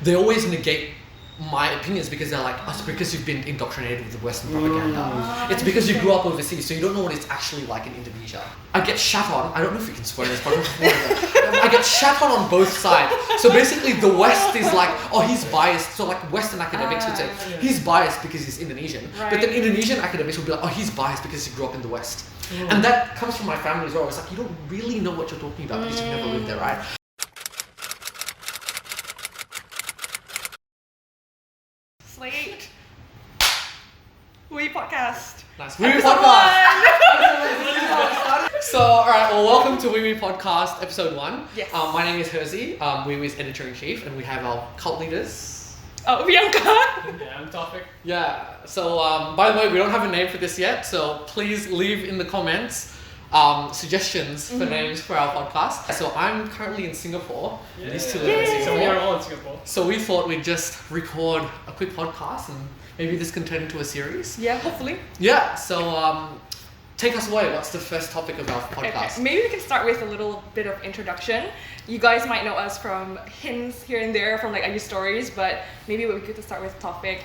they always negate my opinions because they're like, oh, it's because you've been indoctrinated with the Western propaganda. It's because you grew up overseas, so you don't know what it's actually like in Indonesia. I get shat on. I don't know if you can swear in this, but I get shat on both sides. So basically, the West is like, oh, he's biased. So like Western academics would say he's biased because he's Indonesian, but then Indonesian academics would be like, oh, he's biased because he grew up in the West. And that comes from my family as well. It's like you don't really know what you're talking about because you've never lived there, right? Slate. WIUI podcast. Nice. WIUI podcast. So, alright, well, welcome to WIUI podcast, episode 1. Yes. My name is Hirzi, WIUI's editor-in-chief, and we have our cult leaders. Oh, Viancqa. Yeah, I'm Taufiq. Yeah, so by the way, we don't have a name for this yet, so please leave in the comments suggestions for names for our podcast. So I'm currently in Singapore. Yeah. These two live in Singapore. So we are all in Singapore. So we thought we'd just record a quick podcast and maybe this can turn into a series. Yeah, hopefully. Yeah, so take us away. What's the first topic of our podcast? Okay. Maybe we can start with a little bit of introduction. You guys might know us from hints here and there from like IG stories, but maybe it would be good to start with Taufiq.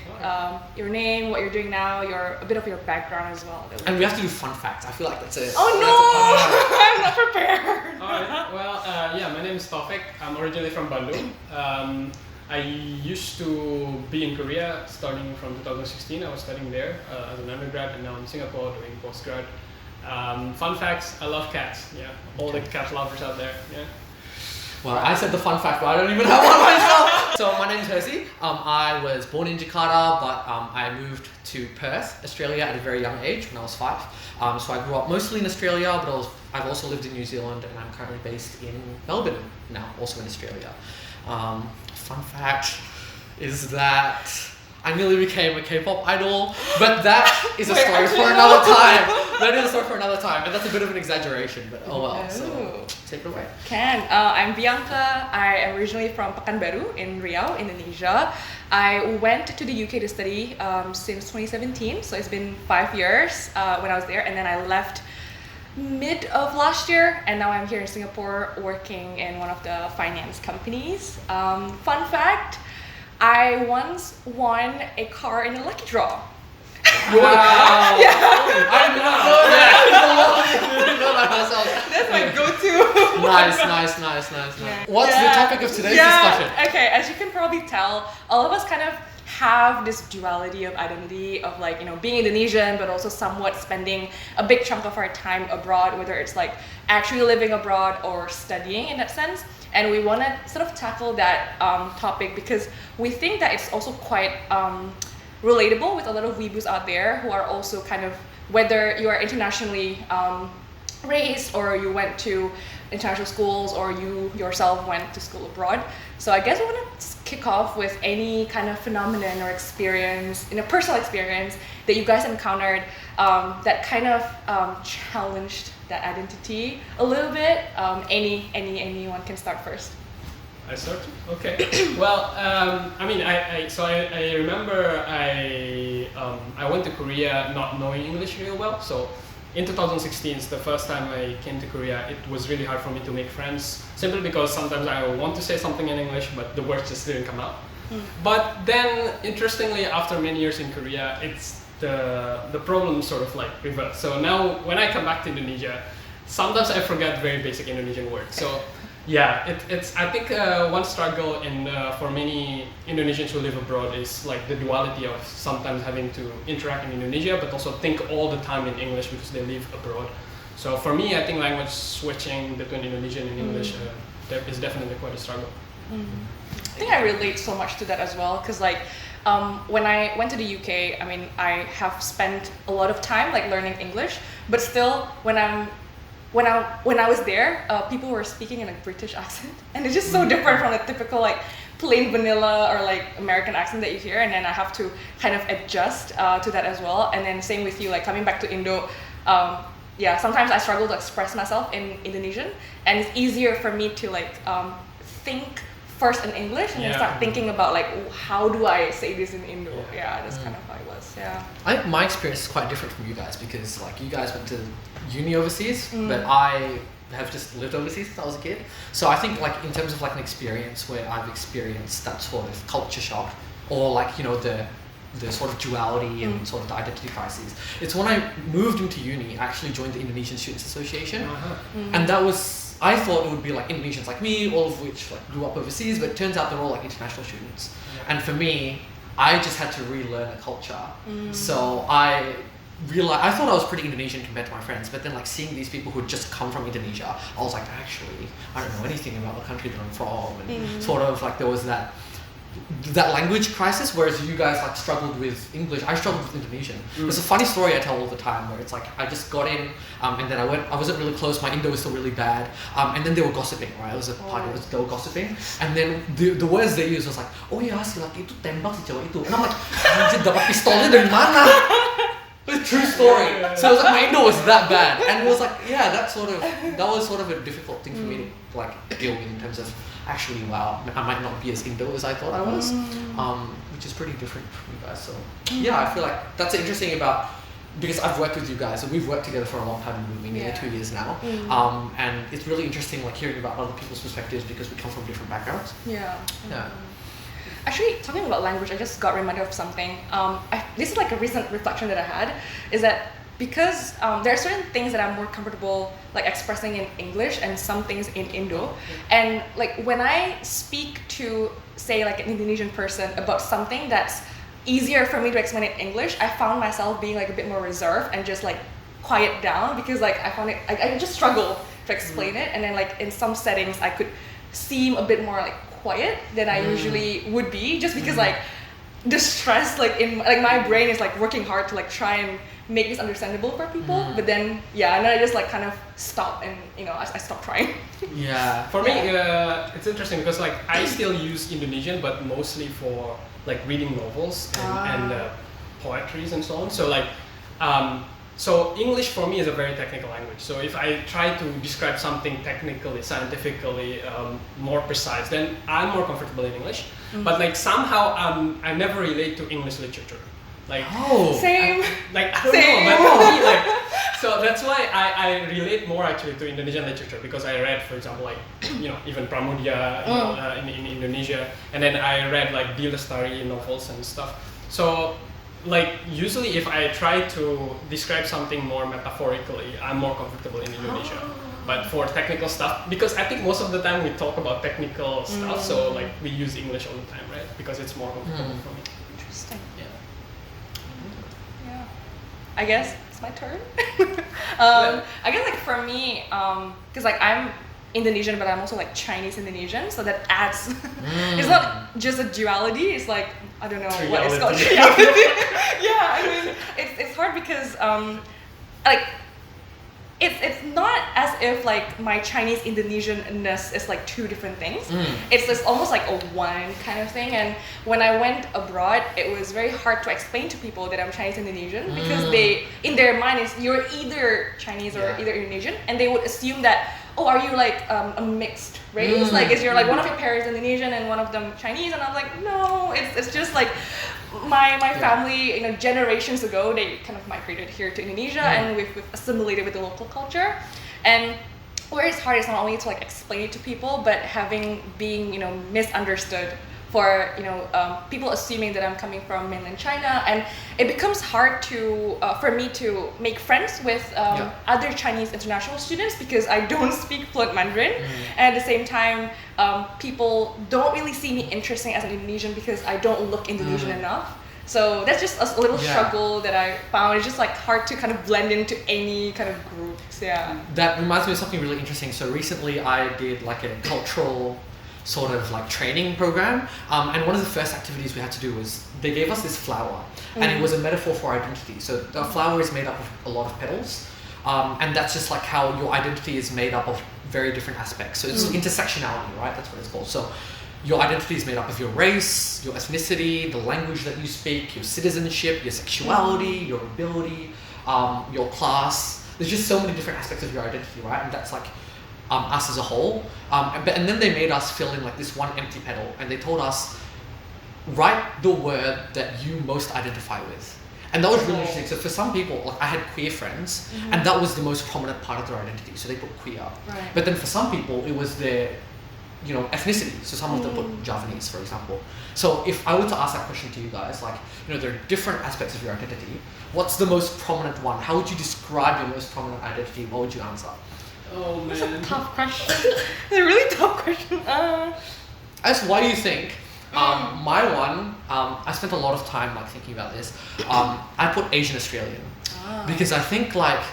Your name, what you're doing now, a bit of your background as well. And we have to do fun facts. I feel like that's it. Oh no! I'm not prepared. Alright, well, yeah, my name is Taufiq. I'm originally from Bandung. I used to be in Korea starting from 2016. I was studying there as an undergrad, and now in Singapore doing postgrad. Fun facts, I love cats. Yeah, all the cat lovers out there. Yeah. Well, I said the fun fact, but I don't even have one myself. So my name is Hirzi. I was born in Jakarta, but I moved to Perth, Australia at a very young age when I was 5. So I grew up mostly in Australia, but I've also lived in New Zealand, and I'm currently based in Melbourne now, also in Australia. Fun fact is that I nearly became a K-pop idol, but that is a story for another time. That is a story for another time, and that's a bit of an exaggeration, but oh well. So take it away. I'm Viancqa. I am originally from Pekanbaru in Riau, Indonesia. I went to the UK to study since 2017, so it's been 5 years when I was there, and then I left mid of last year, and now I'm here in Singapore working in one of the finance companies. Fun fact, I once won a car in a lucky draw. You won a car? Yeah. I did not know that. I didn't know that myself. That's my go-to. Nice. Yeah. What's the topic of today's discussion? Okay, as you can probably tell, all of us kind of have this duality of identity of like, you know, being Indonesian, but also somewhat spending a big chunk of our time abroad, whether it's like actually living abroad or studying in that sense. And we want to sort of tackle that topic because we think that it's also quite relatable with a lot of weebos out there who are also kind of, whether you are internationally raised or you went to international schools or you yourself went to school abroad. So I guess we want to kick off with any kind of phenomenon or experience, in a personal experience that you guys encountered that kind of challenged that identity a little bit. Anyone can start first. I start? Okay. Well, I mean, I remember I went to Korea not knowing English real well. So in 2016, it's the first time I came to Korea. It was really hard for me to make friends, simply because sometimes I want to say something in English, but the words just didn't come out. But then, interestingly, after many years in Korea, it's the problem sort of like reversed. So now, when I come back to Indonesia, sometimes I forget very basic Indonesian words. So yeah, it's I think one struggle for many Indonesians who live abroad is like the duality of sometimes having to interact in Indonesia, but also think all the time in English because they live abroad. So for me, I think language switching between Indonesian and English is definitely quite a struggle. I think I relate so much to that as well, because like when I went to the UK, I mean, I have spent a lot of time like learning English, but still when I was there, people were speaking in a British accent, and it's just so different from the typical like plain vanilla or like American accent that you hear, and then I have to kind of adjust to that as well. And then same with you, like coming back to Indo, sometimes I struggle to express myself in Indonesian, and it's easier for me to like think first in English and then start thinking about like, how do I say this in Indo? Yeah, that's kind of how it was. Yeah. I think my experience is quite different from you guys because like you guys went to uni overseas, but I have just lived overseas since I was a kid. So I think like in terms of like an experience where I've experienced that sort of culture shock, or like, you know, the sort of duality and sort of the identity crises. It's when I moved into uni, I actually joined the Indonesian Students Association. And that was, I thought it would be like Indonesians like me, all of which like grew up overseas, but it turns out they're all like international students. And for me, I just had to relearn a culture. So I realized, I thought I was pretty Indonesian compared to my friends, but then like seeing these people who had just come from Indonesia, I was like, actually, I don't know anything about the country that I'm from. And sort of like there was that language crisis, whereas you guys like struggled with English. I struggled with Indonesian. There's a funny story I tell all the time where it's like I just got in and then I wasn't really close, my Indo was still really bad, and then they were gossiping, right? It was a party, they were gossiping, and then the words they used was like, oh ya si laki itu tembak si cewek itu, and I'm like, anjir dapat pistolnya dari mana? It's a true story. So it was like my Indo was that bad, and it was like, yeah, that was sort of a difficult thing for me to like deal with in terms of actually, wow, I might not be as Indo as I thought I was, which is pretty different from you guys. So yeah, I feel like that's interesting about, because I've worked with you guys and we've worked together for a long time, nearly 2 years now, and it's really interesting like hearing about other people's perspectives because we come from different backgrounds. Yeah. Actually, talking about language, I just got reminded of something. This is like a recent reflection that I had, is that because there are certain things that I'm more comfortable like expressing in English and some things in Indo, and like when I speak to say like an Indonesian person about something that's easier for me to explain in English, I found myself being like a bit more reserved and just like quiet down, because like I found it, I just struggle to explain it, and then like in some settings I could seem a bit more like quiet than I usually would be, just because like the stress like in like my brain is like working hard to like try and make this understandable for people, but then and then I just like kind of stop, and you know I stop trying. For me it's interesting because like I still use Indonesian, but mostly for like reading novels and poetries and so on. So like so English for me is a very technical language. So if I try to describe something technically, scientifically, more precise, then I'm more comfortable in English. But like somehow I never relate to English literature. Like same. I don't know, but for me, like, so that's why I relate more actually to Indonesian literature, because I read, for example, like, you know, even Pramudia in Indonesia, and then I read like D. Lestari novels and stuff. So like usually if I try to describe something more metaphorically, I'm more comfortable in Indonesia. But for technical stuff, because I think most of the time we talk about technical stuff, so like we use English all the time, right? Because it's more comfortable for me. Interesting. Yeah. I guess it's my turn. I guess like for me, because like I'm Indonesian, but I'm also like Chinese Indonesian, so that adds. It's not just a duality. It's like I don't know what it's called. Yeah, I mean it's hard because like it's not as if like my Chinese Indonesianness is like two different things. It's just almost like a one kind of thing. And when I went abroad, it was very hard to explain to people that I'm Chinese Indonesian, because they, in their mind, is you're either Chinese or either Indonesian, and they would assume that, oh, are you like a mixed race? Like, is you're like one of your parents Indonesian and one of them Chinese? And I'm like, no, it's just like my family, you know, generations ago, they kind of migrated here to Indonesia, and we've assimilated with the local culture. And where it's hard is not only to like explain it to people, but being you know misunderstood for you know people assuming that I'm coming from mainland China, and it becomes hard to for me to make friends with other Chinese international students because I don't speak fluent Mandarin, and at the same time people don't really see me interesting as an Indonesian because I don't look Indonesian enough. So that's just a little struggle that I found. It's just like hard to kind of blend into any kind of groups. Yeah. That reminds me of something really interesting. So recently I did like a cultural sort of like training program, and one of the first activities we had to do was they gave us this flower, and it was a metaphor for identity. So the flower is made up of a lot of petals, and that's just like how your identity is made up of very different aspects. So it's intersectionality, right? That's what it's called. So your identity is made up of your race, your ethnicity, the language that you speak, your citizenship, your sexuality, your ability, your class. There's just so many different aspects of your identity, right? And that's like us as a whole. And then they made us fill in like this one empty petal, and they told us, write the word that you most identify with. And that was really interesting. So for some people, like I had queer friends, and that was the most prominent part of their identity. So they put queer. Right. But then for some people, it was their, ethnicity. So some of them put Javanese, for example. So if I were to ask that question to you guys, like, there are different aspects of your identity. What's the most prominent one? How would you describe your most prominent identity? What would you answer? Oh man. That's a tough question. It's a really tough question. Why do you think? My one, I spent a lot of time thinking about this. I put Asian Australian because I think I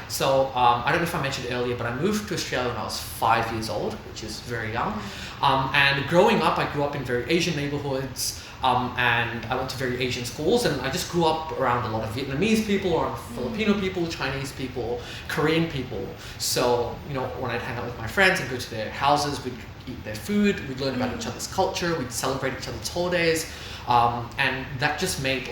don't know if I mentioned earlier, but I moved to Australia when I was 5 years old, which is very young. And growing up, I grew up in very Asian neighborhoods, and I went to very Asian schools, and I just grew up around a lot of Vietnamese people, around Filipino people, Chinese people, Korean people. So when I'd hang out with my friends and go to their houses, we'd eat their food, we'd learn about each other's culture, we'd celebrate each other's holidays, and that just made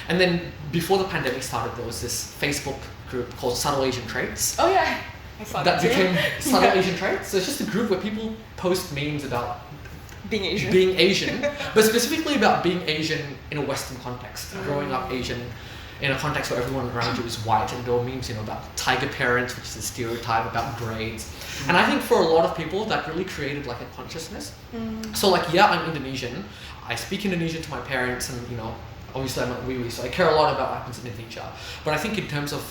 and then before the pandemic started, there was this Facebook group called Subtle Asian Traits. Oh yeah, I saw that too. became Subtle Asian Traits. So it's just a group where people post memes about being Asian, but specifically about being Asian in a Western context, growing up Asian in a context where everyone around you is white, and there were memes, about tiger parents, which is a stereotype, about grades. And I think for a lot of people that really created a consciousness. So I'm Indonesian. I speak Indonesian to my parents, and obviously I'm at WIUI, so I care a lot about what happens in Indonesia. But I think in terms of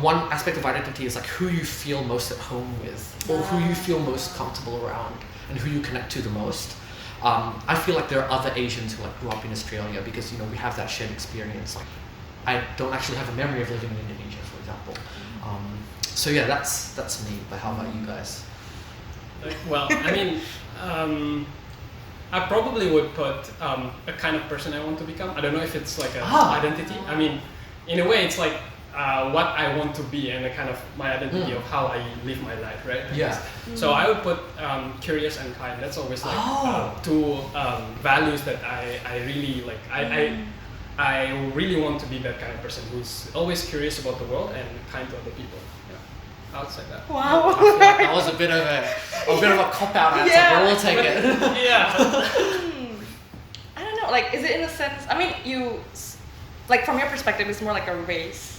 one aspect of identity is who you feel most at home with, or who you feel most comfortable around, and who you connect to the most. I feel like there are other Asians who grew up in Australia because we have that shared experience. I don't actually have a memory of living in Indonesia, for example. So yeah, that's me. But how about you guys? Well, I mean, I probably would put a kind of person I want to become. I don't know if it's an identity. I mean, in a way, it's what I want to be and a kind of my identity of how I live my life, right? Yeah. So I would put curious and kind. That's always two values that I really like. I really want to be that kind of person who's always curious about the world and kind to other people. Yeah, I would say that. Wow. I feel like that was a bit of a cop-out answer, but we'll take it. Yeah. I don't know. Is it in a sense? I mean, you from your perspective, it's more like a race.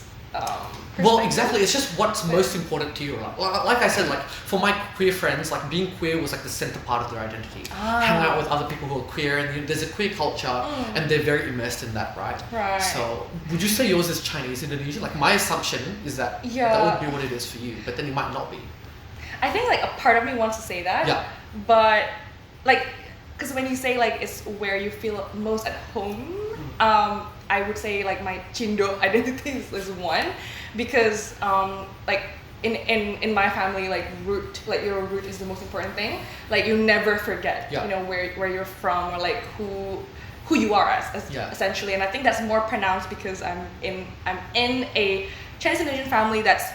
Well, exactly. It's just what's most important to you. Like I said, for my queer friends, being queer was the center part of their identity. Hang out with other people who are queer, and there's a queer culture, and they're very immersed in that, right? Right. So, would you say yours is Chinese Indonesian? My assumption is that that would be what it is for you, but then it might not be. I think a part of me wants to say that. Yeah. But because when you say it's where you feel most at home, I would say my Chindo identity is one, because in my family root your root is the most important thing. You never forget where you're from, or who you are as essentially. And I think that's more pronounced because I'm in a Chinese Indonesian family that's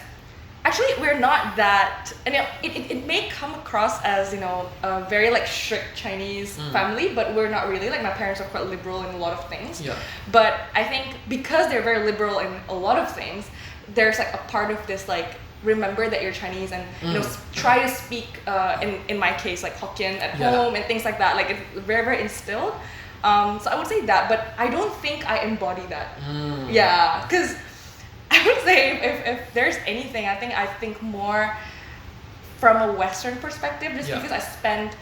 actually, we're not that, and it may come across as a very strict Chinese family, but we're not really. My parents are quite liberal in a lot of things. Yeah. But I think because they're very liberal in a lot of things, there's a part of this remember that you're Chinese, and try to speak in my case Hokkien at home and things like that. It's very, very instilled. So I would say that, but I don't think I embody that. Yeah, because I would say if there's anything, I think more from a Western perspective, just because I spent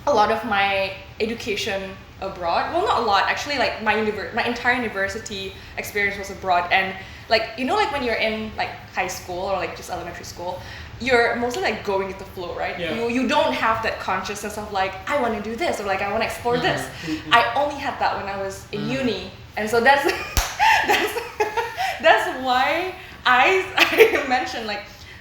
a lot of my education abroad. Well, not a lot, actually. My entire university experience was abroad, and when you're in high school or just elementary school, you're mostly going with the flow, right? Yeah. You don't have that consciousness of I want to do this, or I want to explore this. I only had that when I was in uni, and so that's that's why I mentioned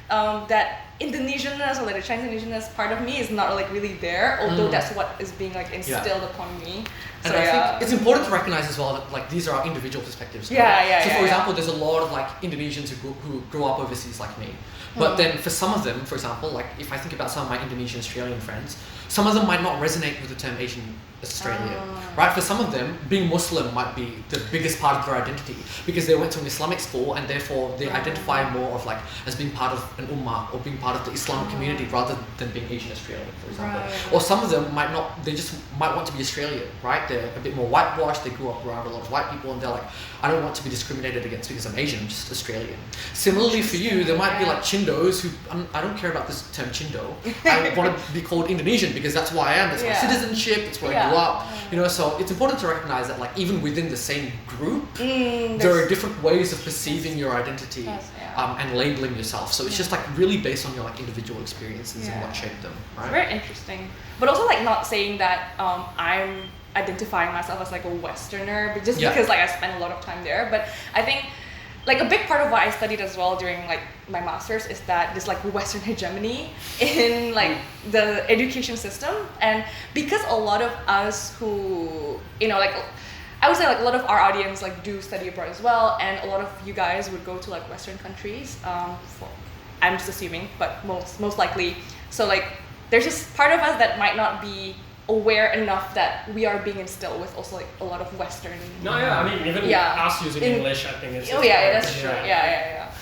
that Indonesianness or the Chinese Indonesianness part of me is not really there, although that's what is being instilled upon me. And I think it's important to recognize as well that these are our individual perspectives. Yeah, right? yeah. So yeah, for example, there's a lot of Indonesians who grew up overseas like me. But then for some of them, for example, if I think about some of my Indonesian Australian friends, some of them might not resonate with the term Asian Australian, right? For some of them, being Muslim might be the biggest part of their identity because they went to an Islamic school and therefore they identify more of like as being part of an ummah or being part of the Islamic community rather than being Asian Australian, for example. Or some of them might not, they just might want to be Australian, right? They're a bit more whitewashed, they grew up around a lot of white people and they're like, I don't want to be discriminated against because I'm Asian, I'm just Australian. Similarly for you, there might be like Chindos who, I don't care about this term Chindo, I want to be called Indonesian because that's who I am, that's my citizenship, it's where I grew up, you know, so it's important to recognize that like even within the same group, there are different ways of perceiving your identity and labeling yourself. So it's just like really based on your like individual experiences and what shaped them, right? Very interesting. But also like not saying that I'm identifying myself as like a Westerner, but just because like I spent a lot of time there. But I think like a big part of what I studied as well during like my master's is that this like Western hegemony in like the education system. And because a lot of us who, you know, like I would say like a lot of our audience like do study abroad as well, and a lot of you guys would go to like Western countries. I'm just assuming, but most likely. So like there's just part of us that might not be aware enough that we are being instilled with also like a lot of Western. No, I mean even us using English, I think it's. Oh yeah, that's true. Yeah.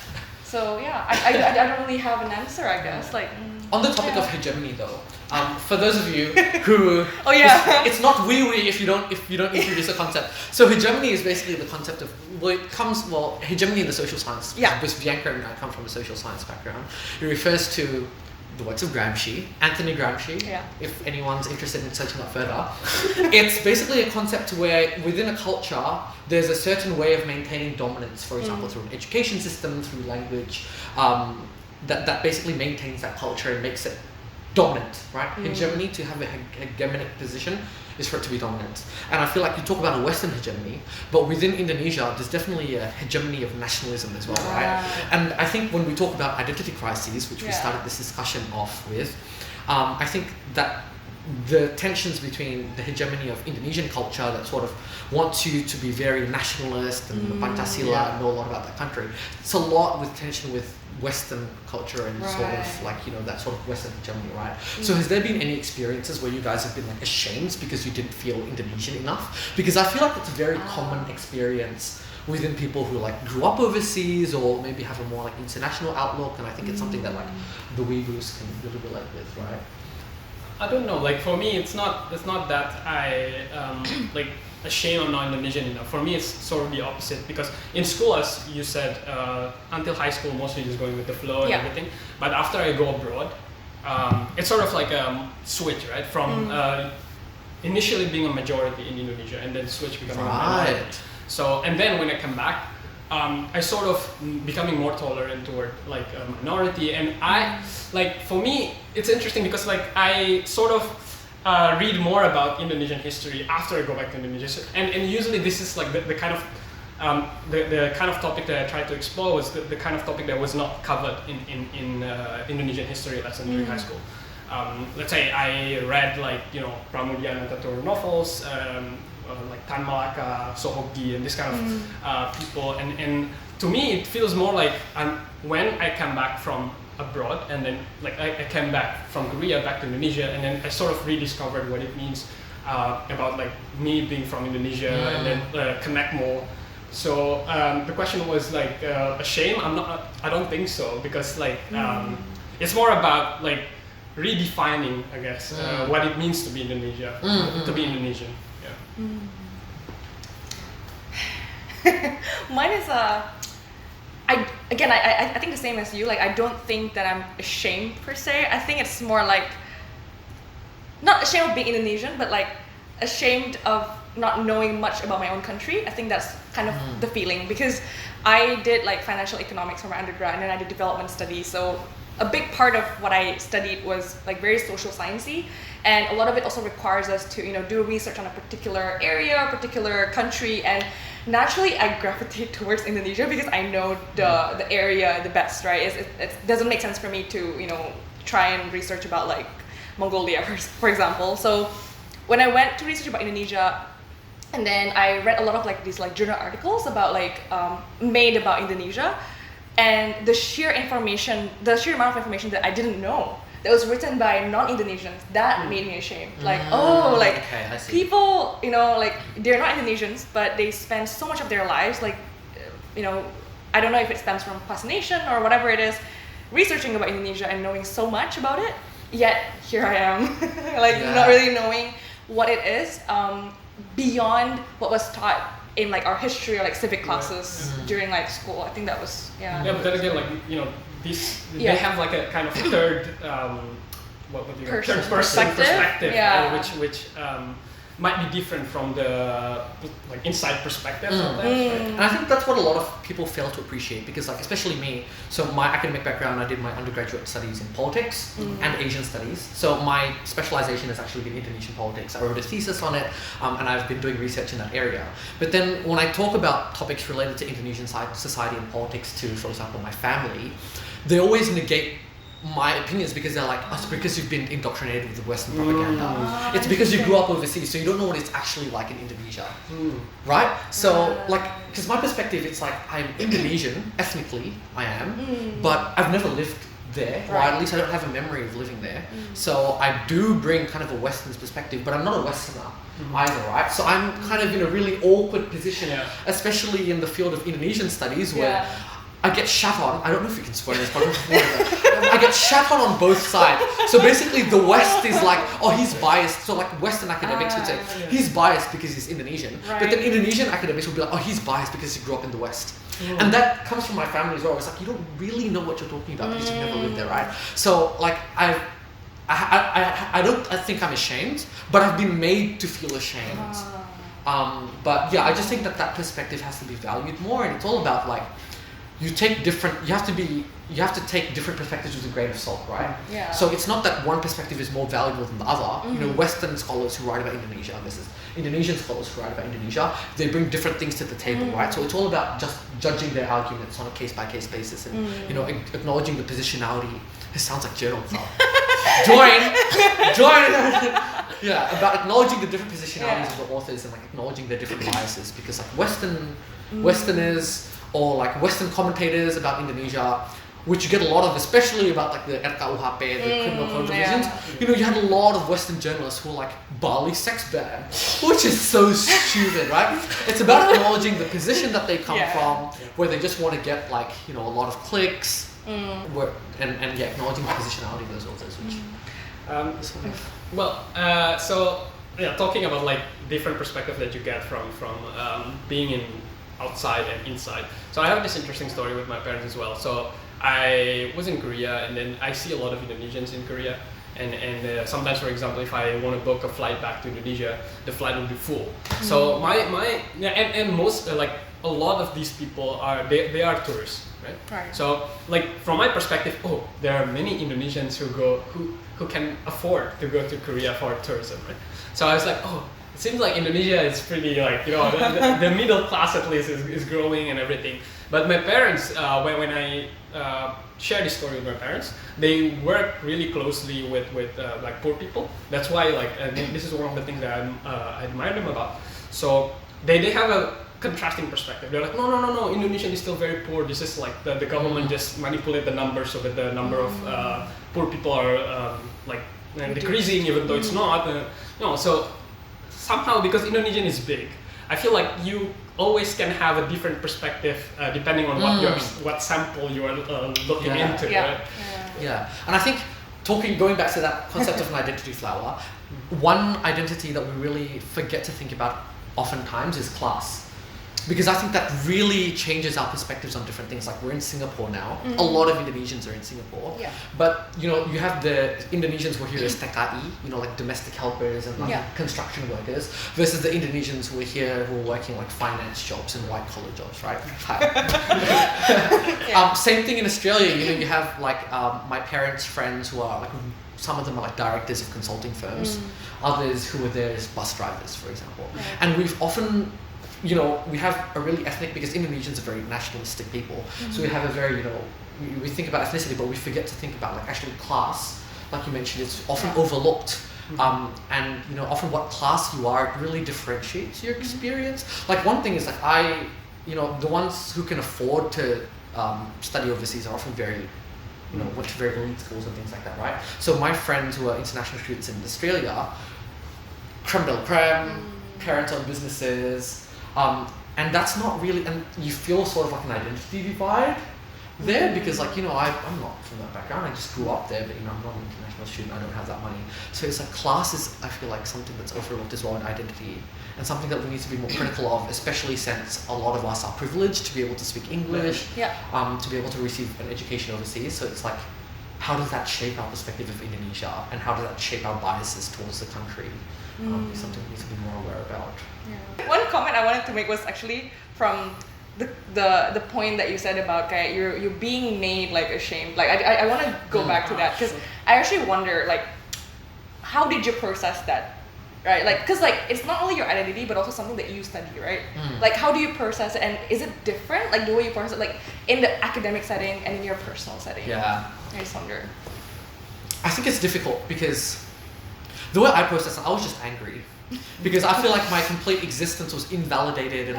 So yeah, I don't really have an answer, I guess. Like on the topic of hegemony though, for those of you who it's not WIUI if you don't introduce a concept. So hegemony is basically the concept of hegemony in the social science. Because Viancqa and I come from a social science background. It refers to the works of Anthony Gramsci, if anyone's interested in searching up further. It's basically a concept where within a culture, there's a certain way of maintaining dominance, for example, through an education system, through language, that basically maintains that culture and makes it dominant, right? Hegemony, to have a hegemonic position, is for it to be dominant. And I feel like you talk about a Western hegemony, but within Indonesia, there's definitely a hegemony of nationalism as well, right? And I think when we talk about identity crises, which we started this discussion off with, I think that the tensions between the hegemony of Indonesian culture that sort of wants you to be very nationalist and Pancasila and know a lot about that country, it's a lot with tension with Western culture and sort of like, you know, that sort of Western hegemony, right? So has there been any experiences where you guys have been like ashamed because you didn't feel Indonesian enough? Because I feel like it's a very common experience within people who like grew up overseas or maybe have a more like international outlook, and I think it's something that like the Weebus can really relate with, right? I don't know, like for me it's not that I like ashamed I'm not Indonesian enough. For me it's sort of the opposite, because in school, as you said, until high school mostly just going with the flow and everything, but after I go abroad, it's sort of like a switch, right? From initially being a majority in Indonesia and then switch becoming a minority. So, and then when I come back, I sort of becoming more tolerant toward like a minority, and I like, for me it's interesting because like I sort of read more about Indonesian history after I go back to Indonesia, and usually this is like the kind of the kind of topic that I try to explore was the kind of topic that was not covered in Indonesian history lesson during high school. Let's say I read like, you know, Pramudia Natatur novels, like Tan Malaka, Sohogi, and this kind of people, and to me it feels more like when I come back from abroad, and then like I came back from Korea back to Indonesia, and then I sort of rediscovered what it means about like me being from Indonesia, and then connect more. So the question was like a shame. I don't think so, because like it's more about like redefining, I guess, what it means to be Indonesia, to be Indonesian. Mine is I think the same as you. Like I don't think that I'm ashamed per se. I think it's more like not ashamed of being Indonesian, but like ashamed of not knowing much about my own country. I think that's kind of the feeling, because I did like financial economics for my undergrad, and then I did development studies. So a big part of what I studied was like very social sciencey, and a lot of it also requires us to, you know, do research on a particular area, a particular country, and naturally I gravitate towards Indonesia because I know the area the best, right? It doesn't make sense for me to, you know, try and research about like Mongolia, for example. So when I went to research about Indonesia, and then I read a lot of like these like journal articles about like made about Indonesia, and the sheer amount of information that I didn't know that was written by non-Indonesians, that made me ashamed. Like, okay, I see. people, like they're not Indonesians, but they spend so much of their lives, like, I don't know if it stems from fascination or whatever it is, researching about Indonesia and knowing so much about it, yet here I am, not really knowing what it is, beyond what was taught in like our history or like civic classes during like school. I think that was Yeah, but then again, like they have like a kind of third third person perspective, which might be different from the like inside perspective sometimes. Right? And I think that's what a lot of people fail to appreciate, because like especially me, so my academic background, I did my undergraduate studies in politics and Asian studies. So my specialization has actually been Indonesian politics. I wrote a thesis on it, and I've been doing research in that area. But then when I talk about topics related to Indonesian society and politics to, for example, my family, they always negate my opinions because they're like, it's because you've been indoctrinated with the Western propaganda. It's because you grew up overseas, so you don't know what it's actually like in Indonesia, right? So like, because my perspective, it's like I'm Indonesian, ethnically I am, but I've never lived there, or at least I don't have a memory of living there. So I do bring kind of a Western perspective, but I'm not a Westerner either, right? So I'm kind of in a really awkward position, especially in the field of Indonesian studies, where I get shat on. I don't know if you can swear in this, but I get shat on both sides. So basically, the West is like, oh, he's biased. So like Western academics would say, he's biased because he's Indonesian. But then Indonesian academics would be like, oh, he's biased because he grew up in the West. And that comes from my family as well. It's like, you don't really know what you're talking about because you've never lived there, right? So like, I don't think I'm ashamed, but I've been made to feel ashamed. But yeah, I just think that perspective has to be valued more, and it's all about like, you have to take different perspectives with a grain of salt, right? Yeah. So it's not that one perspective is more valuable than the other. Western scholars who write about Indonesia versus Indonesian scholars who write about Indonesia, they bring different things to the table, right? So it's all about just judging their arguments on a case-by-case basis and, acknowledging the positionality. It sounds like journal club. Join! Yeah, about acknowledging the different positionalities of the authors and like acknowledging their different biases, because like Westerners, or like Western commentators about Indonesia, which you get a lot of, especially about like the RKUHP, the criminal code provisions. You had a lot of Western journalists who were like, Bali sex ban, which is so stupid, right? It's about acknowledging the position that they come from, where they just want to get like, a lot of clicks, and acknowledging the positionality of those authors, which talking about like different perspective that you get from being in outside and inside. So I have this interesting story with my parents as well. So I was in Korea, and then I see a lot of Indonesians in Korea, and sometimes, for example, if I want to book a flight back to Indonesia, the flight will be full. So most like a lot of these people are they are tourists, right? So like from my perspective, there are many Indonesians who can afford to go to Korea for tourism, right? So I was like, it seems like Indonesia is pretty like, the middle class at least is growing and everything. But my parents, when I share this story with my parents, they work really closely with like poor people. That's why and this is one of the things that I admire them about. So they have a contrasting perspective. They're like, no, Indonesia is still very poor. This is like the government just manipulate the numbers so that the number of poor people are decreasing, even though it's not. So somehow, because Indonesian is big, I feel like you always can have a different perspective depending on what sample you are looking into. Right? And I think going back to that concept of an identity flower, one identity that we really forget to think about oftentimes is class. Because I think that really changes our perspectives on different things. Like we're in Singapore now. A lot of Indonesians are in Singapore. But you have the Indonesians who are here as TKI, like domestic helpers and like construction workers, versus the Indonesians who are here who are working like finance jobs and white collar jobs, right? Same thing in Australia. You have like my parents' friends who are like, some of them are like directors of consulting firms, others who are there as bus drivers, for example. And we've often we have a really ethnic, because Indonesians are very nationalistic people. So we have a very, we think about ethnicity, but we forget to think about like actually class. Like you mentioned, it's often overlooked. And often what class you are, it really differentiates your experience. Like one thing is like the ones who can afford to study overseas are often very went to very elite schools and things like that, right? So my friends who are international students in Australia, creme de la creme, parent-owned businesses, and that's not really, and you feel sort of like an identity divide there because I'm not from that background, I just grew up there, but I'm not an international student, I don't have that money. So it's like class is, I feel like, something that's overlooked as well in identity, and something that we need to be more critical of, especially since a lot of us are privileged to be able to speak English, to be able to receive an education overseas. So it's like, how does that shape our perspective of Indonesia, and how does that shape our biases towards the country? Is something we need to be more aware about. Yeah. One comment I wanted to make was actually from the point that you said about you're being made like ashamed. Like I want to go back to that because I actually wonder like, how did you process that, right? Like because like it's not only your identity but also something that you study, right? Like how do you process it, and is it different, like the way you process it, like in the academic setting and in your personal setting? Yeah, I just wonder. I think it's difficult because the way I process it, I was just angry. Because I feel like my complete existence was invalidated and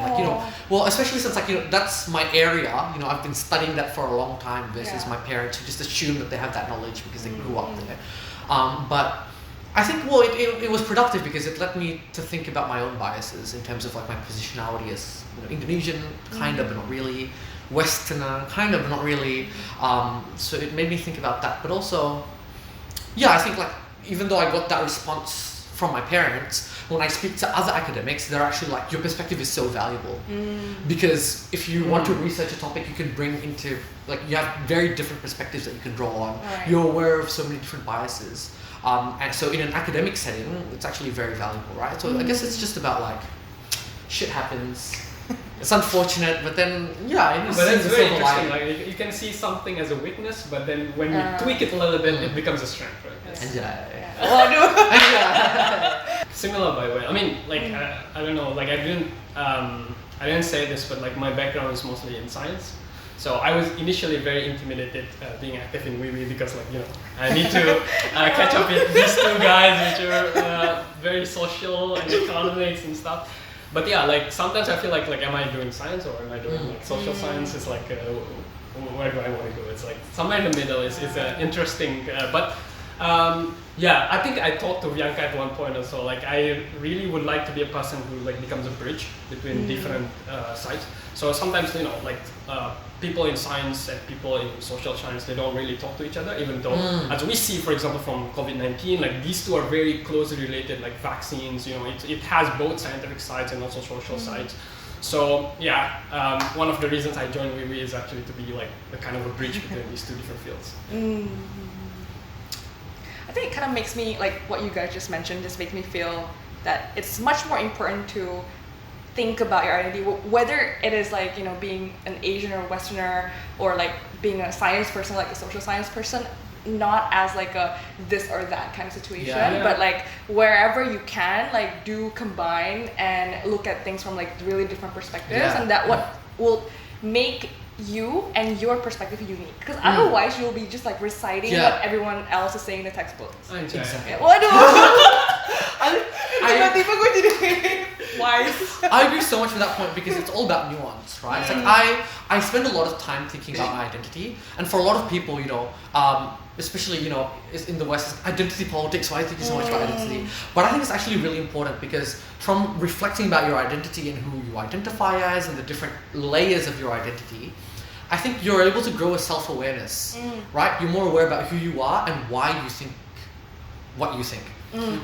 well, especially since that's my area, I've been studying that for a long time versus my parents who just assume that they have that knowledge because they grew up there. But I think, well, it was productive because it led me to think about my own biases in terms of like my positionality as Indonesian, kind of, but not really, Westerner, kind of, but not really. So it made me think about that. But also, I think like, even though I got that response from my parents, when I speak to other academics, they're actually like, your perspective is so valuable. Because if you want to research a topic, you can bring into, like, you have very different perspectives that you can draw on. Right. You're aware of so many different biases. And so in an academic setting, it's actually very valuable, right? So I guess it's just about like, shit happens. It's unfortunate, but then, it is. But it's very interesting, like you can see something as a weakness, but then when you tweak it a little bit, it becomes a strength, right? Similar, by the way. I mean, like, I don't know, like I didn't say this, but like my background is mostly in science. So I was initially very intimidated being active in WIUI because I need to catch up with these two guys which are very social and economics and stuff. But like sometimes I feel like am I doing science or am I doing like social science? It's like where do I want to go? It's like somewhere in the middle is interesting. I think I talked to Viancqa at one point also. Like I really would like to be a person who like becomes a bridge between different sides. So sometimes people in science and people in social science, they don't really talk to each other, even though as we see, for example, from COVID-19, like these two are very closely related, like vaccines, it has both scientific sides and also social sides. So one of the reasons I joined WIUI is actually to be like the kind of a bridge between these two different fields. I think it kind of makes me, like what you guys just mentioned, just makes me feel that it's much more important to think about your identity, whether it is like being an Asian or Westerner, or like being a science person, like a social science person, not as like a this or that kind of situation, but like wherever you can, like do combine and look at things from like really different perspectives, and that what will make you and your perspective unique, because otherwise you'll be just like reciting what everyone else is saying in the textbooks. Exactly. Tiba-tiba gue jadi wise. I agree so much with that point because it's all about nuance, right? It's like I spend a lot of time thinking about my identity, and for a lot of people, especially in the West, it's identity politics. Why are you thinking so much about identity? But I think it's actually really important because from reflecting about your identity and who you identify as and the different layers of your identity, I think you're able to grow a self-awareness, right? You're more aware about who you are and why you think what you think,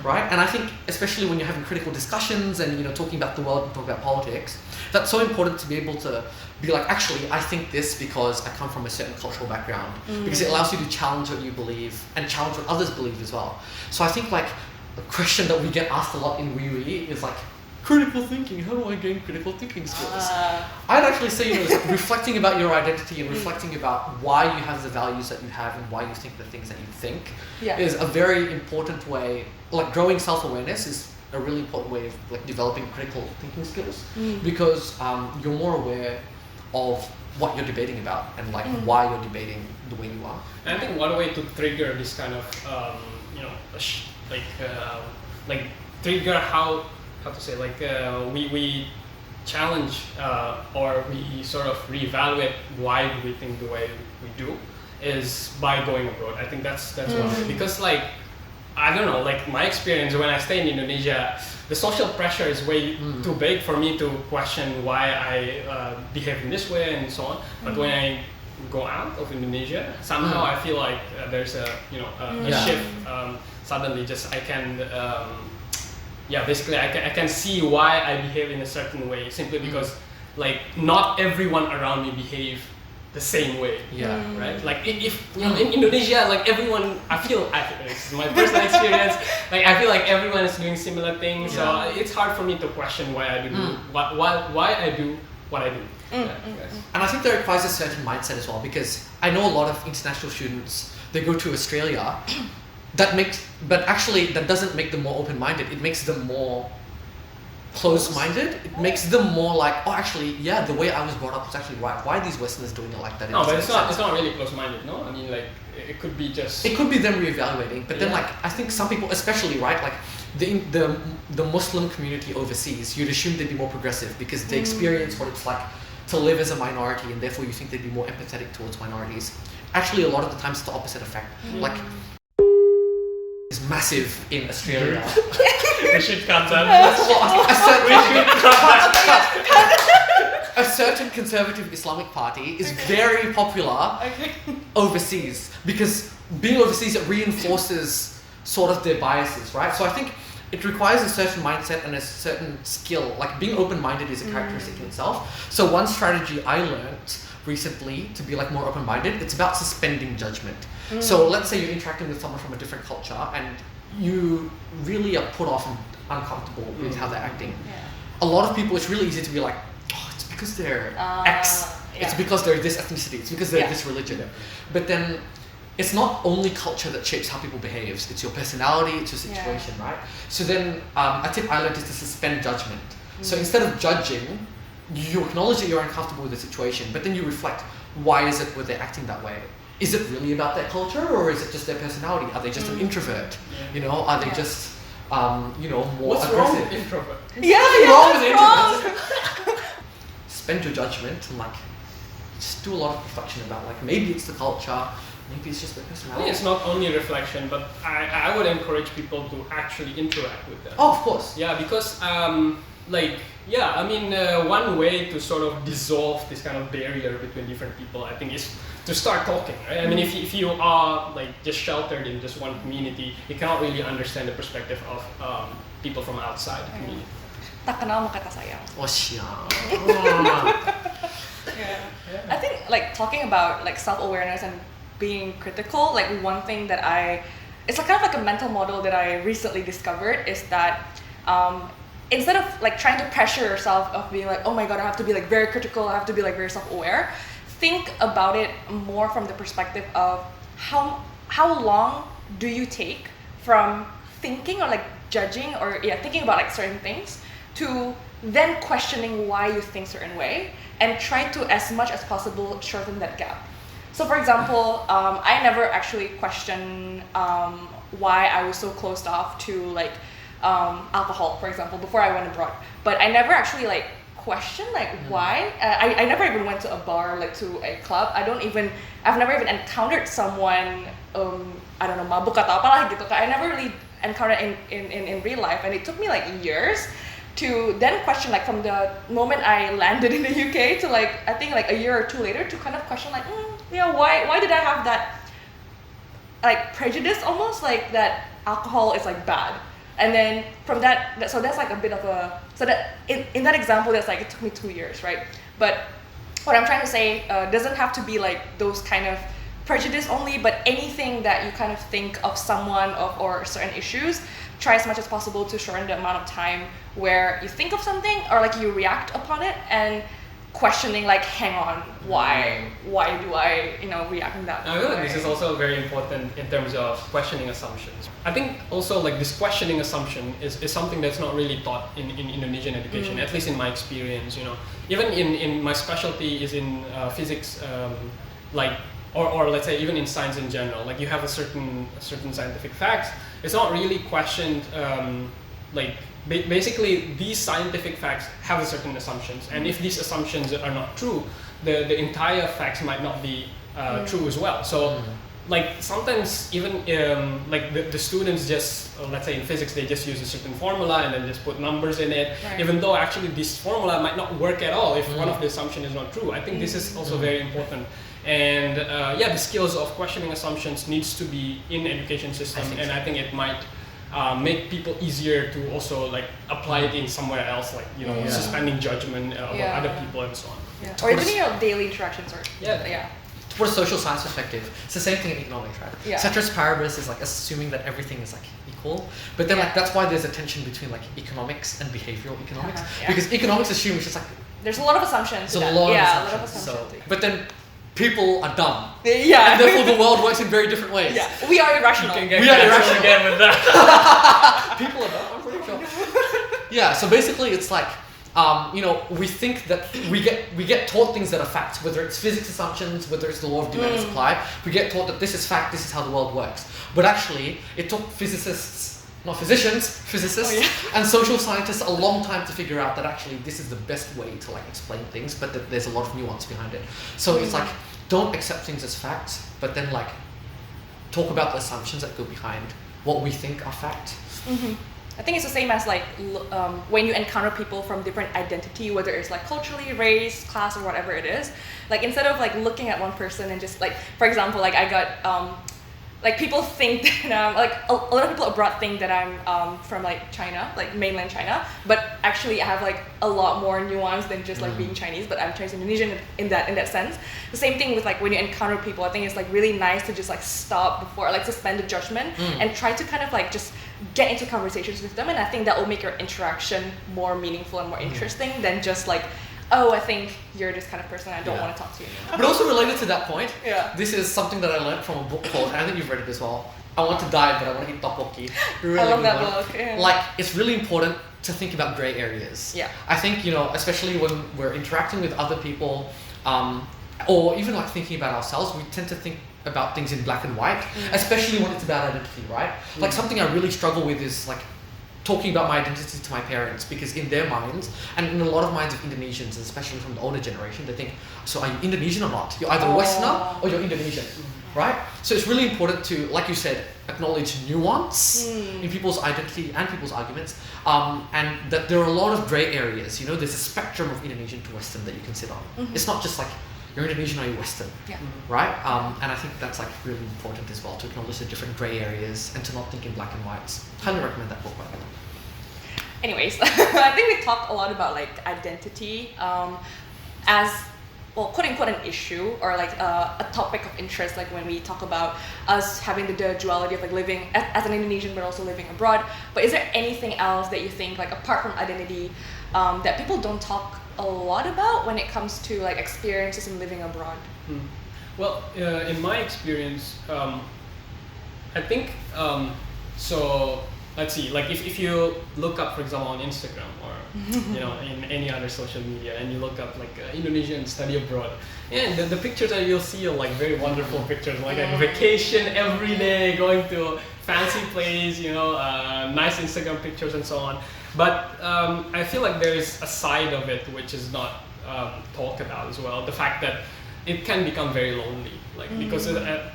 right? And I think especially when you're having critical discussions and talking about the world and talking about politics, that's so important to be able to be like, actually, I think this because I come from a certain cultural background, because it allows you to challenge what you believe and challenge what others believe as well. So I think like a question that we get asked a lot in WIUI is like, critical thinking, how do I gain critical thinking skills? I'd actually say, it's like reflecting about your identity and reflecting about why you have the values that you have and why you think the things that you think is a very important way. Like growing self-awareness is a really important way of like developing critical thinking skills, because you're more aware of what you're debating about and like why you're debating the way you are. And I think one way to trigger this kind of trigger how to say, like we challenge or we sort of reevaluate why do we think the way we do, is by going abroad. I think that's one way. Because like, I don't know, like my experience when I stay in Indonesia, the social pressure is way too big for me to question why I behave in this way and so on. But when I go out of Indonesia, somehow I feel like there's a shift. Suddenly, just I can basically I can see why I behave in a certain way simply because like not everyone around me behave the same way. Right. Like if in Indonesia, like everyone, it's my personal experience. Like I feel like everyone is doing similar things, so it's hard for me to question why I do why I do what I do. And I think that requires a certain mindset as well, because I know a lot of international students, they go to Australia, but actually that doesn't make them more open-minded, it makes them more close-minded. It makes them more like, oh actually, yeah, the way I was brought up was actually right. Why are these Westerners doing it like that? No, but it's not really close-minded, no? I mean, like, it could be just... It could be them reevaluating, but then like, I think some people, especially, right, like, the Muslim community overseas, you'd assume they'd be more progressive because they experience what it's like to live as a minority, and therefore you think they'd be more empathetic towards minorities. Actually, a lot of the times it's the opposite effect. Like, is massive in Australia. We should cut that. A certain conservative Islamic party is very popular overseas, because being overseas, it reinforces sort of their biases, right? So I think it requires a certain mindset and a certain skill. Like being open-minded is a characteristic in itself. So one strategy I learned recently to be like more open-minded, it's about suspending judgment. So let's say you're interacting with someone from a different culture and you really are put off and uncomfortable with how they're acting. A lot of people, it's really easy to be like, oh, it's because they're X, it's because they're this ethnicity, it's because they're this religion. But then it's not only culture that shapes how people behave, it's your personality, it's your situation, right? So then a tip I learned is to suspend judgment. So instead of judging, you acknowledge that you're uncomfortable with the situation, but then you reflect, why is it they're acting that way? Is it really about their culture, or is it just their personality? Are they just an introvert? You know, are they just more What's aggressive? wrong with introvert? Wrong with introverts. Spend your judgment and like just do a lot of reflection about like maybe it's the culture, maybe it's just their I personality. think it's not only reflection, but I would encourage people to actually interact with them. Oh, of course. Yeah, because one way to sort of dissolve this kind of barrier between different people, I think, is to start talking, right? I mean, if you are like just sheltered in just one community, you cannot really understand the perspective of people from outside the community. Tak kenal maka tak sayang. Oh, siap. I think like talking about like self-awareness and being critical, like one thing that it's like kind of like a mental model that I recently discovered is that instead of like trying to pressure yourself of being like, oh my god, I have to be like very critical, I have to be like very self-aware, think about it more from the perspective of how long do you take from thinking or like judging or thinking about like certain things to then questioning why you think certain way, and try to as much as possible shorten that gap. So for example, I never actually questioned why I was so closed off to like alcohol, for example, before I went abroad. But I never actually like questioned like why. I never even went to a bar, like to a club. I've never even encountered someone I don't know, mabuk atau apalah gitu. I never really encountered in real life, and it took me like years to then question, like from the moment I landed in the UK to like I think like a year or two later, to kind of question like why did I have that like prejudice almost, like that alcohol is like bad. And then from that, so that's like a bit of a, so that in that example, that's like, it took me 2 years, right? But what I'm trying to say doesn't have to be like those kind of prejudice only, but anything that you kind of think of someone or certain issues, try as much as possible to shorten the amount of time where you think of something or like you react upon it, and questioning like, hang on, why do I react in that way? I feel like this is also very important in terms of questioning assumptions. I think also like this questioning assumption is something that's not really taught in Indonesian education, at least in my experience. Even in my specialty is in physics, or let's say even in science in general. Like you have a certain scientific facts. It's not really questioned. Basically, these scientific facts have a certain assumptions, and if these assumptions are not true, the entire facts might not be true as well. So like sometimes even like the students just let's say in physics they just use a certain formula and then just put numbers in it, even though actually this formula might not work at all if one of the assumption is not true. I think this is also very important. And yeah, the skills of questioning assumptions needs to be in education system, and I think it might make people easier to also like apply it in somewhere else, like suspending judgment about other people and so on. Or even your daily interactions, or For a social science perspective, it's the same thing in economics, right? Ceteris paribus is like assuming that everything is like equal, but then like that's why there's a tension between like economics and behavioral economics, because economics assumes just like there's a lot of assumptions. There's a lot of assumptions. So, but then people are dumb. Yeah. And therefore the world works in very different ways. Yeah. We are irrational. We are irrational again with that. People are dumb, I'm pretty sure. Yeah, so basically it's like we think that we get taught things that are facts, whether it's physics assumptions, whether it's the law of demand and supply. We get taught that this is fact, this is how the world works. But actually, it took physicists, not physicians, physicists and social scientists a long time to figure out that actually this is the best way to like explain things, but that there's a lot of nuance behind it. So it's like, don't accept things as facts, but then like talk about the assumptions that go behind what we think are fact. I think it's the same as like when you encounter people from different identity, whether it's like culturally, race, class, or whatever it is. Like instead of like looking at one person and just like, for example, like I got like people think that like a lot of people abroad think that I'm from like China, like mainland China, but actually I have like a lot more nuance than just like being Chinese, but I'm Chinese Indonesian in that sense. The same thing with like when you encounter people, I think it's like really nice to just like stop before, like suspend the judgment and try to kind of like just get into conversations with them, and I think that will make your interaction more meaningful and more interesting than just like, oh, I think you're this kind of person, I don't want to talk to you anymore. But also related to that point, this is something that I learned from a book called, and I think you've read it as well, I Want to Die, but I Want to Eat Tteokbokki. Really I love that book. Like, it's really important to think about grey areas. I think, especially when we're interacting with other people, or even like thinking about ourselves, we tend to think about things in black and white, especially when it's about identity, right? Like something I really struggle with is like talking about my identity to my parents, because in their minds, and in a lot of minds of Indonesians, especially from the older generation, they think, so are you Indonesian or not? You're either Westerner or you're Indonesian, right? So it's really important to, like you said, acknowledge nuance in people's identity and people's arguments, and that there are a lot of grey areas. There's a spectrum of Indonesian to Western that you can sit on. It's not just like, you're Indonesian or you're Western, right? And I think that's like really important as well, to acknowledge the different grey areas and to not think in black and whites. Highly recommend that book, by the way. Anyways, I think we talked a lot about like identity as, well, quote unquote an issue, or like a topic of interest, like when we talk about us having the duality of like living as an Indonesian but also living abroad. But is there anything else that you think, like apart from identity, that people don't talk a lot about when it comes to like experiences in living abroad? Well, in my experience, I think so. Let's see, like if you look up, for example, on Instagram or in any other social media, and you look up like Indonesian study abroad, and the pictures that you'll see are like very wonderful pictures, like a vacation every day, going to fancy place, nice Instagram pictures and so on. But I feel like there is a side of it which is not talked about as well. The fact that it can become very lonely, like because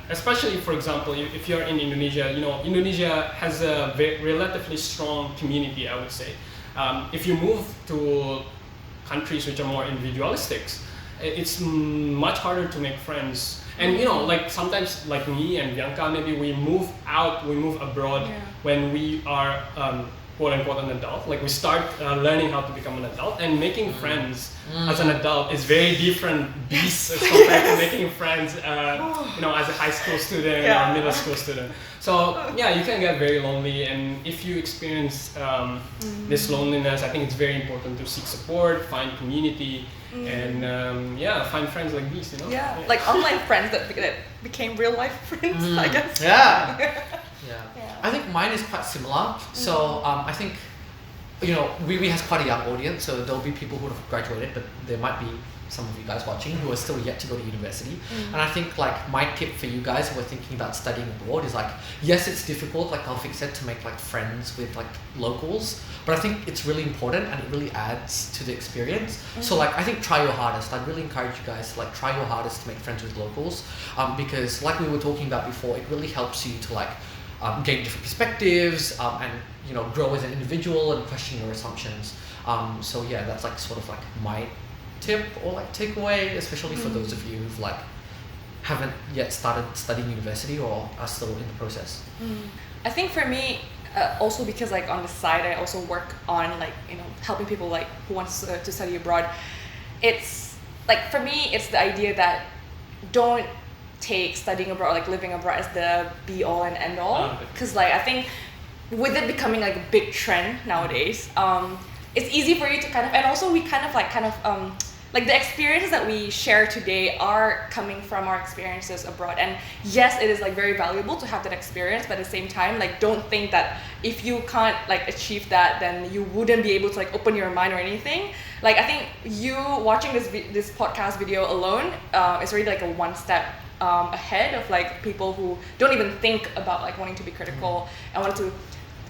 especially, for example, if you're in Indonesia, Indonesia has a relatively strong community, I would say. If you move to countries which are more individualistic, it's much harder to make friends. And like sometimes, like me and Viancqa, maybe we move abroad when we are quote unquote an adult. Like we start learning how to become an adult, and making friends as an adult is very different beast as compared to making friends as a high school student or middle school student. So you can get very lonely, and if you experience this loneliness, I think it's very important to seek support, find community, and find friends like these, like online friends that became real life friends, I guess. I think mine is quite similar. So I think WIUI has quite a young audience, so there'll be people who have graduated, but there might be some of you guys watching who are still yet to go to university. And I think like my tip for you guys who are thinking about studying abroad is like, yes, it's difficult, like Taufiq said, to make like friends with like locals, but I think it's really important and it really adds to the experience. So like I think try your hardest. I'd really encourage you guys to like try your hardest to make friends with locals, because like we were talking about before, it really helps you to like gain different perspectives and grow as an individual and question your assumptions. So yeah, that's like sort of like my tip or like takeaway, especially for those of you who've like haven't yet started studying university or are still in the process. I think for me, also because like on the side I also work on like helping people like who wants to study abroad. It's like for me it's the idea that don't take studying abroad, like living abroad, as the be all and end all, because like I think with it becoming like a big trend nowadays, it's easy for you to kind of, and also we kind of like the experiences that we share today are coming from our experiences abroad. And yes, it is like very valuable to have that experience, but at the same time, like don't think that if you can't like achieve that, then you wouldn't be able to like open your mind or anything. Like I think you watching this podcast video alone is already like a one step ahead of like people who don't even think about like wanting to be critical and want to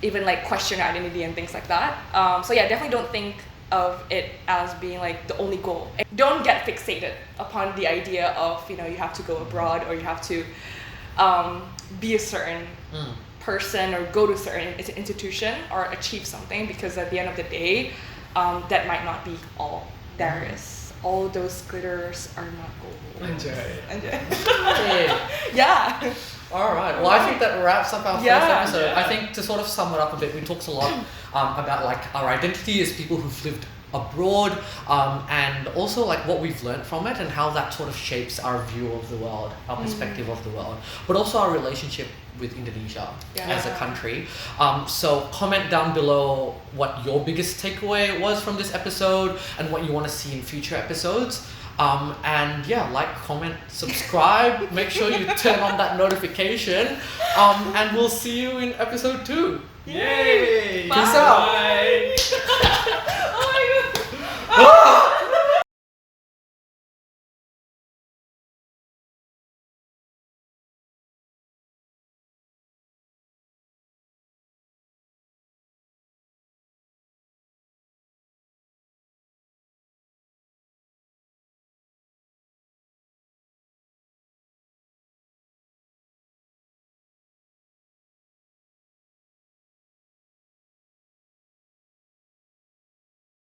even like question your identity and things like that. So yeah, definitely don't think of it as being like the only goal. Don't get fixated upon the idea of you have to go abroad or you have to be a certain person or go to a certain institution or achieve something, because at the end of the day that might not be all there is. All those glitters are not gold. Enjoy. Yeah. Alright, well I think that wraps up our first episode. Yeah. I think to sort of sum it up a bit, we talked a lot about like our identity as people who've lived abroad, and also like what we've learned from it and how that sort of shapes our view of the world, our perspective of the world, but also our relationship with Indonesia as a country. So comment down below what your biggest takeaway was from this episode and what you want to see in future episodes. And yeah, like, comment, subscribe, make sure you turn on that notification, and we'll see you in episode 2. Yay! Peace out. Bye.